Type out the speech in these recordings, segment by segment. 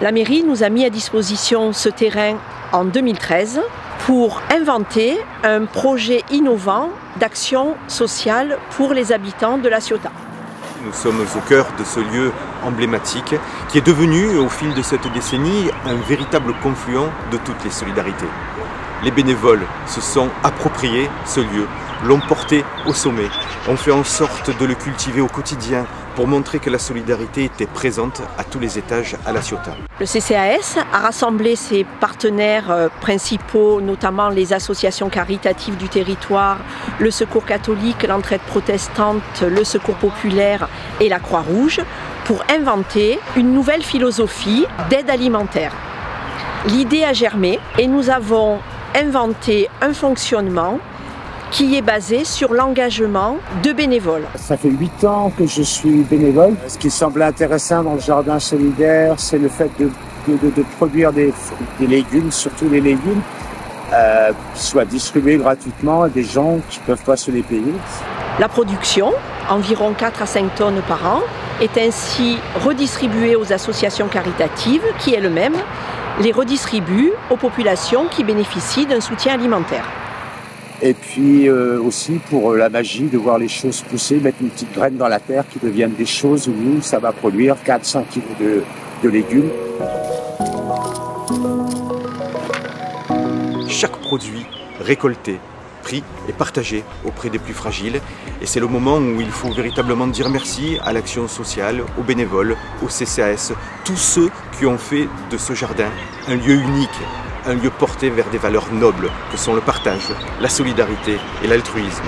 La mairie nous a mis à disposition ce terrain en 2013 pour inventer un projet innovant d'action sociale pour les habitants de La Ciotat. Nous sommes au cœur de ce lieu emblématique qui est devenu au fil de cette décennie un véritable confluent de toutes les solidarités. Les bénévoles se sont appropriés ce lieu, l'ont porté au sommet, ont fait en sorte de le cultiver au quotidien pour montrer que la solidarité était présente à tous les étages à La Ciotat. Le CCAS a rassemblé ses partenaires principaux, notamment les associations caritatives du territoire, le Secours catholique, l'Entraide protestante, le Secours populaire et la Croix-Rouge, pour inventer une nouvelle philosophie d'aide alimentaire. L'idée a germé et nous avons inventé un fonctionnement qui est basé sur l'engagement de bénévoles. Ça fait 8 ans que je suis bénévole. Ce qui semblait intéressant dans le jardin solidaire, c'est le fait de produire des légumes, surtout les légumes, qui soient distribués gratuitement à des gens qui ne peuvent pas se les payer. La production, environ 4 à 5 tonnes par an, est ainsi redistribuée aux associations caritatives qui, elles-mêmes, les redistribuent aux populations qui bénéficient d'un soutien alimentaire. Et puis aussi pour la magie de voir les choses pousser, mettre une petite graine dans la terre qui deviennent des choses où ça va produire 4-5 kilos de légumes. Chaque produit récolté, pris et partagé auprès des plus fragiles. Et c'est le moment où il faut véritablement dire merci à l'action sociale, aux bénévoles, au CCAS, tous ceux qui ont fait de ce jardin un lieu unique, un lieu porté vers des valeurs nobles que sont le partage, la solidarité et l'altruisme.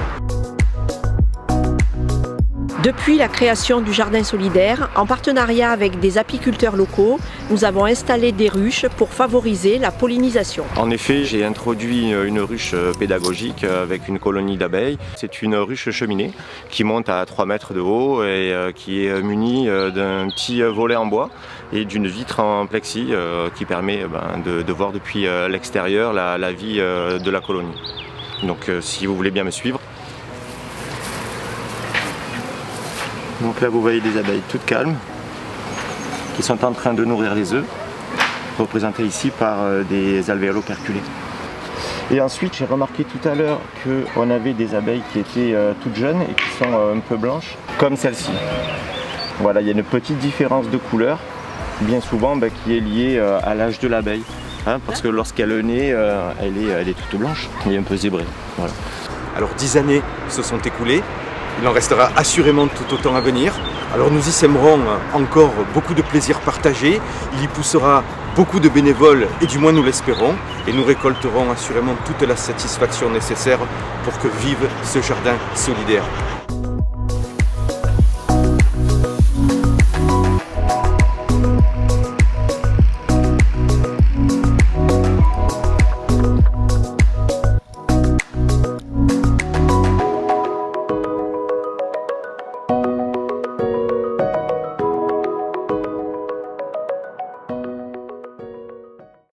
Depuis la création du jardin solidaire, en partenariat avec des apiculteurs locaux, nous avons installé des ruches pour favoriser la pollinisation. En effet, j'ai introduit une ruche pédagogique avec une colonie d'abeilles. C'est une ruche cheminée qui monte à 3 mètres de haut et qui est munie d'un petit volet en bois et d'une vitre en plexi qui permet de voir depuis l'extérieur la vie de la colonie. Donc si vous voulez bien me suivre. Donc là vous voyez des abeilles toutes calmes qui sont en train de nourrir les œufs, représentés ici par des alvéolocarculés. Et ensuite j'ai remarqué tout à l'heure qu'on avait des abeilles qui étaient toutes jeunes et qui sont un peu blanches, comme celle-ci. Voilà, il y a une petite différence de couleur, bien souvent qui est liée à l'âge de l'abeille. Parce que lorsqu'elle naît, elle est toute blanche et un peu zébrée. Voilà. Alors 10 années se sont écoulées. Il en restera assurément tout autant à venir. Alors nous y sèmerons encore beaucoup de plaisir partagé. Il y poussera beaucoup de bénévoles, et du moins nous l'espérons. Et nous récolterons assurément toute la satisfaction nécessaire pour que vive ce jardin solidaire.